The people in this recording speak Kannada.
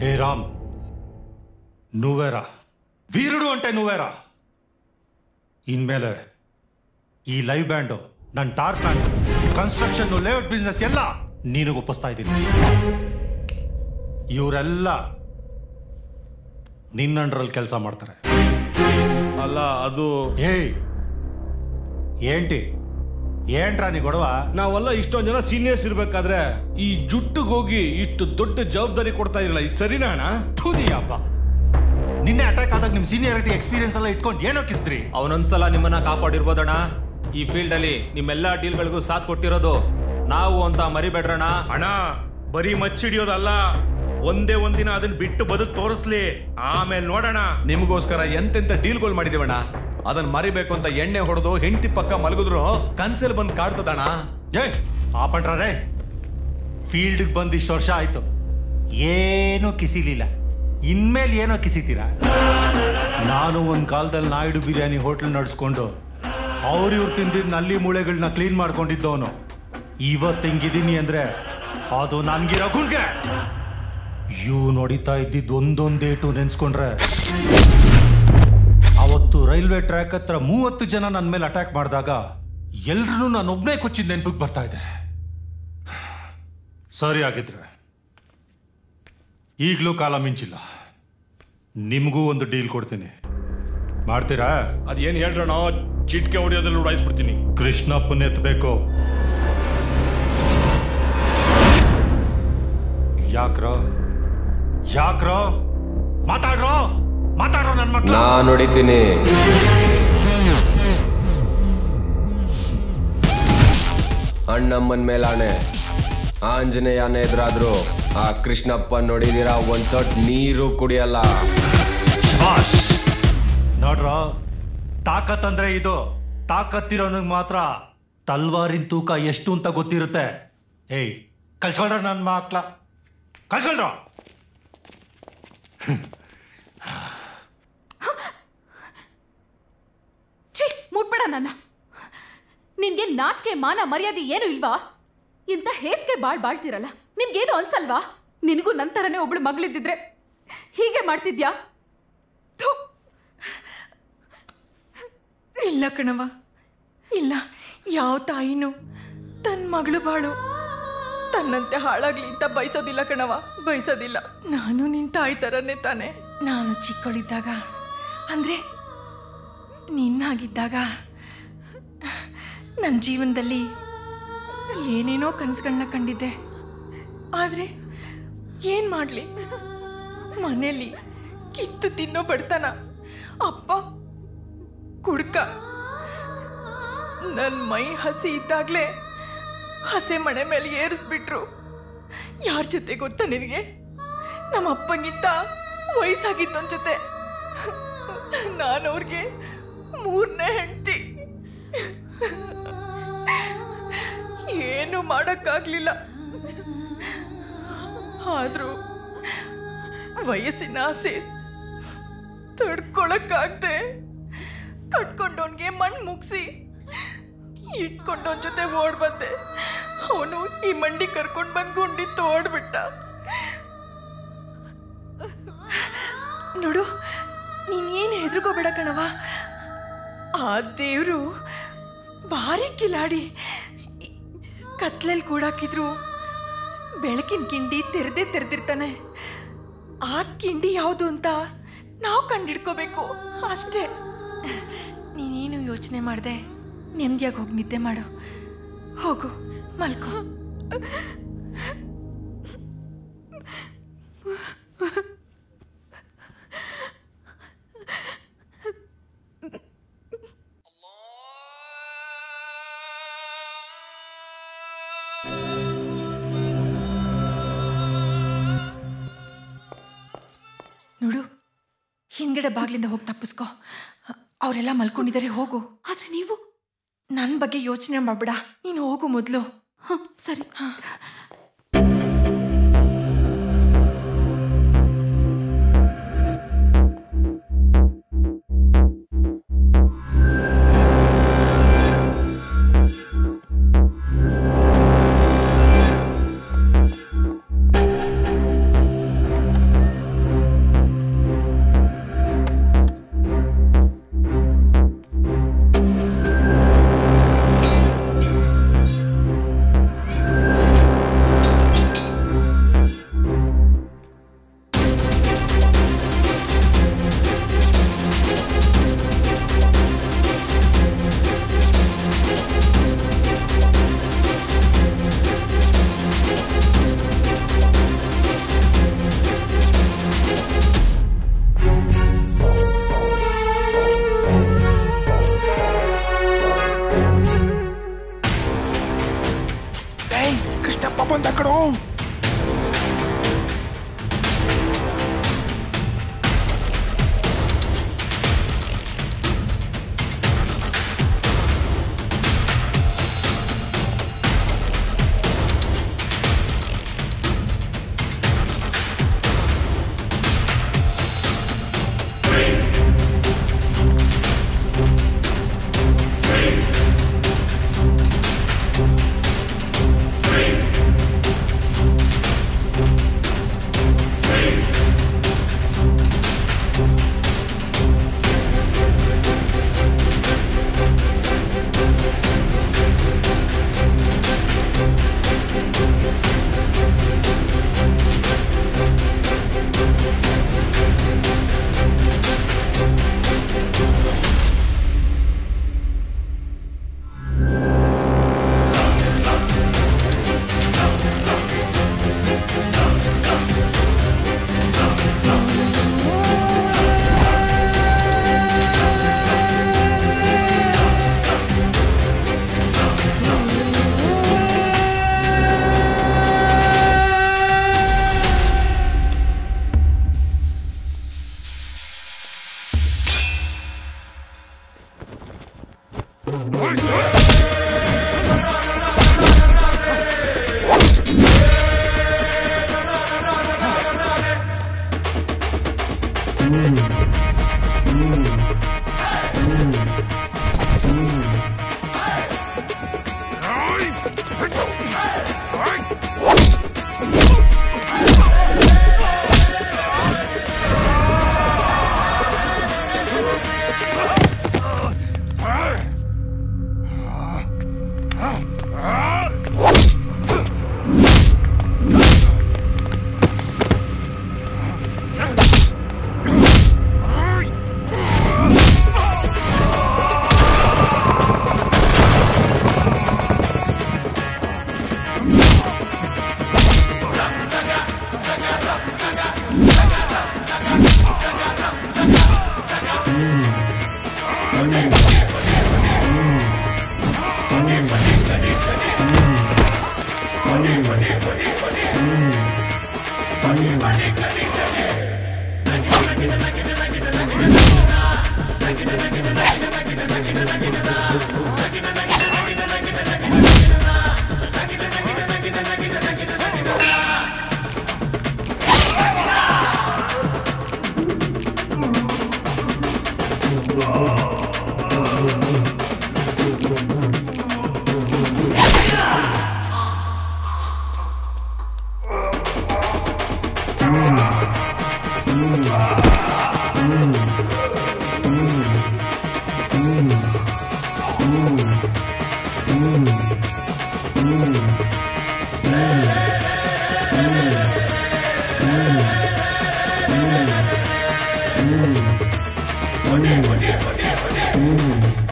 ఏ రామ్ నువ్వేరా వీరుడు అంటే నువ్వేరా ಇನ್ಮೇಲೆ ಈ ಲೈವ್ ಬ್ಯಾಂಡು ನನ್ನ ಟಾರ್ ಪ್ಲಾಂಟ್ ಕನ್ಸ್ಟ್ರಕ್ಷನ್ ಲೇಔಟ್ ಬಿಸ್ನೆಸ್ ಎಲ್ಲ ನೀನು ಒಪ್ಪಿಸ್ತಾ ಇದ್ದೀನಿ ಇವರೆಲ್ಲ ನಿನ್ನ ಅಂಡರಲ್ಲಿ ಕೆಲಸ ಮಾಡ್ತಾರೆ ಅಲ್ಲ ಅದು ఏంటి ఏంట్రా నీ గొడవ ನಾವೆಲ್ಲ ಇಷ್ಟೊಂದು ಜನ ಸೀನಿಯರ್ಸ್ ಇರ್ಬೇಕಾದ್ರೆ ಈ ಜುಟ್ಟಿಗೆ ಹೋಗಿ ಇಷ್ಟು ದೊಡ್ಡ ಜವಾಬ್ದಾರಿ ಕೊಡ್ತಾ ಇರಲ್ಲ ಇದು ಸರಿನಾ ಅಣ್ಣ ಥೂದಿ ಹಬ್ಬ ನಿನ್ನೆ ಅಟ್ಯಾಕ್ ಆದಾಗ ನಿಮ್ ಸೀನಿಯರಿಟಿ ಎಕ್ಸ್ಪೀರಿಯನ್ಸ್ ಎಲ್ಲ ಇಟ್ಕೊಂಡು ಏನೋ ಕಿಸ್ತ್ರಿ ಅವನೊಂದ್ಸಲ ನಿಮ್ಮನ್ನ ಕಾಪಾಡಿರ್ಬೋದಣ್ಣ ಈ ಫೀಲ್ಡ್ ಅಲ್ಲಿ ನಿಮ್ಮೆಲ್ಲಾ ಡೀಲ್ಗಳಿಗೂ ಸಾಥ್ ಕೊಟ್ಟಿರೋದು ನಾವು ಅಂತ ಮರಿಬೇಡ್ರಣ ಅಣ್ಣ ಬರೀ ಮಚ್ಚಿಡಿಯೋದಲ್ಲ ಒಂದೇ ಒಂದಿನ ಅದನ್ನ ಬಿಟ್ಟು ಬದುಕು ತೋರಿಸ್ಲಿ ಆಮೇಲೆ ನೋಡೋಣ ನಿಮಗೋಸ್ಕರ ಎಂತೆಂತ ಡೀಲ್ಗಳು ಮಾಡಿದೀವಣ್ಣ ಅದನ್ನ ಮರಿಬೇಕು ಅಂತ ಎಣ್ಣೆ ಹೊಡೆದು ಹೆಂಡತಿ ಪಕ್ಕ ಮಲಗಿದ್ರು ಕನ್ಸಲ್ ಬಂದು ಕಾಡ್ತದಣ್ಣ ಆಪಣ್ರೇ ಫೀಲ್ಡ್ಗೆ ಬಂದು ಇಷ್ಟು ವರ್ಷ ಆಯ್ತು ಏನೂ ಕಿಸಿಲಿಲ್ಲ ಇನ್ಮೇಲೆ ಏನೋ ಕಿಸಿತೀರಾ ನಾನು ಒಂದು ಕಾಲದಲ್ಲಿ ನಾಯ್ಡು ಬಿರಿಯಾನಿ ಹೋಟ್ಲ್ ನಡೆಸ್ಕೊಂಡು ಅವ್ರು ತಿಂದಿದ್ದ ನಲ್ಲಿ ಮೂಳೆಗಳನ್ನ ಕ್ಲೀನ್ ಮಾಡ್ಕೊಂಡಿದ್ದವನು ಇವತ್ತು ಹಿಂಗಿದ್ದೀನಿ ಅಂದ್ರೆ ಅದು ನನ್ಗಿರೋ ಗುಣ್ಗೆ ಇವು ನೋಡಿತಾ ಇದ್ದಿದ್ದು ಒಂದೊಂದೇಟು ನೆನ್ಸ್ಕೊಂಡ್ರೆ ಅವತ್ತು ರೈಲ್ವೆ ಟ್ರ್ಯಾಕ್ ಹತ್ರ 30 ಜನ ನನ್ನ ಮೇಲೆ ಅಟ್ಯಾಕ್ ಮಾಡಿದಾಗ ಎಲ್ರೂ ನಾನೊಬ್ಬನೇ ಕೊಚ್ಚಿದ ನೆನಪಿಗೆ ಬರ್ತಾ ಇದೆ ಸರಿ ಆಗಿದ್ರೆ ಈಗಲೂ ಕಾಲ ಮಿಂಚಿಲ್ಲ ನಿಮಗೂ ಒಂದು ಡೀಲ್ ಕೊಡ್ತೀನಿ ಮಾಡ್ತೀರಾ ಅದೇನು ಹೇಳ್ರಣ ಚಿಟ್ಕೆ ಹೊಡೆಯೋದ್ರಲ್ಲಿ ಉಡಾಯಿಸ್ಬಿಡ್ತೀನಿ ಕೃಷ್ಣಪ್ಪನ ಎತ್ತಬೇಕು ಯಾಕ್ರೋ ಮಾತಾಡ್ರೋ ನನ್ನ ಮಕ್ಕಳು ನಾನು ಹೊಡಿತೀನಿ ಅಣ್ಣಮ್ಮನ ಮೇಲಾಣೆ ಆಂಜನೇಯನ ಎದುರಾದ್ರು ಆ ಕೃಷ್ಣಪ್ಪ ನೋಡಿದಿರ ಒಂದ್ ತೊಟ್ ನೀರು ಕುಡಿಯಲ್ಲ ಶಬಾಷ್ ನೋಡ್ರ ತಾಕತ್ ಅಂದ್ರೆ ಇದು ತಾಕತ್ತಿರೋನಿಗೆ ಮಾತ್ರ ತಲ್ವಾರಿನ ತೂಕ ಎಷ್ಟು ಅಂತ ಗೊತ್ತಿರುತ್ತೆ ಕಳ್ಸ್ಕೊಳ್ರ ನನ್ನ ಮಕ್ಳ ಕಳ್ಸ್ಕೊಳ್ರ ಮುಟ್ಬೇಡ ನನ್ನ ನಿನ್ಗೆ ನಾಚಿಕೆ ಮಾನ ಮರ್ಯಾದೆ ಏನು ಇಲ್ವಾ ಇಂಥ ಹೇಸಿಗೆ ಬಾಳ್ತಿರಲ್ಲ ನಿಮ್ಗೇನು ಅನ್ಸಲ್ವಾ ನಿನಗೂ ನಂತರನೇ ಒಬ್ಳು ಮಗಳಿದ್ದಿದ್ರೆ ಹೀಗೆ ಮಾಡ್ತಿದ್ಯಾ ಇಲ್ಲ ಕಣವ ಇಲ್ಲ ಯಾವ ತಾಯಿನೂ ತನ್ನ ಮಗಳು ಬಾಳು ತನ್ನಂತೆ ಹಾಳಾಗ್ಲಿ ಅಂತ ಬಯಸೋದಿಲ್ಲ ಕಣವ ಬಯಸೋದಿಲ್ಲ ನಾನು ನಿನ್ನ ತಾಯಿ ಥರನೇ ತಾನೆ ನಾನು ಚಿಕ್ಕವಳಿದ್ದಾಗ ಅಂದರೆ ನಿನ್ನಾಗಿದ್ದಾಗ ನನ್ನ ಜೀವನದಲ್ಲಿ ಏನೇನೋ ಕನಸುಗಳನ್ನ ಕಂಡಿದ್ದೆ ಆದರೆ ಏನು ಮಾಡಲಿ ಮನೇಲಿ ಕಿತ್ತು ತಿನ್ನೋ ಬಡತನ ಅಪ್ಪ ಕುಡ್ಕ ನನ್ನ ಮೈ ಹಸಿ ಇದ್ದಾಗಲೇ ಹಸೆ ಮನೆ ಮೇಲೆ ಏರಿಸ್ಬಿಟ್ರು ಯಾರ ಜೊತೆ ಗೊತ್ತಾ ನಿನಗೆ ನಮ್ಮ ಅಪ್ಪಂಗಿಂತ ವಯಸ್ಸಾಗಿದ್ದೊಂದು ಜೊತೆ ನಾನು ಅವ್ರಿಗೆ 3ನೇ ಹೆಂಡತಿ ಏನು ಮಾಡೋಕ್ಕಾಗಲಿಲ್ಲ ಆದರೂ ವಯಸ್ಸಿನ ಆಸೆ ತಡ್ಕೊಳಕ್ಕಾಗದೆ ಕಟ್ಕೊಂಡವನಿಗೆ ಮಣ್ಣು ಮುಗಿಸಿ ಇಟ್ಕೊಂಡವನ ಜೊತೆ ಓಡ್ ಬಂದೆ ಅವನು ಈ ಮಂಡಿ ಕರ್ಕೊಂಡು ಬಂದು ಗುಂಡಿ ತೋಡ್ಬಿಟ್ಟ ನೋಡು ನೀನೇನು ಹೆದರ್ಕೋಬೇಡ ಕಣವ ಆ ದೇವರು ಭಾರಿ ಕಿಲಾಡಿ ಕತ್ಲಲ್ಲಿ ಕೂಡಾಕಿದ್ರು ಬೆಳಕಿನ ಕಿಂಡಿ ತೆರೆದಿರ್ತಾನೆ ಆ ಕಿಂಡಿ ಯಾವುದು ಅಂತ ನಾವು ಕಂಡಿಡ್ಕೋಬೇಕು ಅಷ್ಟೇ ನೀನೇನು ಯೋಚನೆ ಮಾಡಿದೆ ನೆಮ್ಮದಿಯಾಗಿ ಹೋಗಿ ನಿದ್ದೆ ಮಾಡು ಹೋಗು ಮಲ್ಕೋ ನೋಡು ಹಿಂದ್ಗಡೆ ಬಾಗ್ಲಿಂದ ಹೋಗಿ ತಪ್ಪಿಸ್ಕೋ ಅವರೆಲ್ಲ ಮಲ್ಕೊಂಡಿದ್ದಾರೆ ಹೋಗು ಆದ್ರೆ ನೀವು ನನ್ನ ಬಗ್ಗೆ ಯೋಚನೆ ಮಾಡ್ಬೇಡ ನೀನು ಹೋಗು ಮೊದಲು ಸರಿ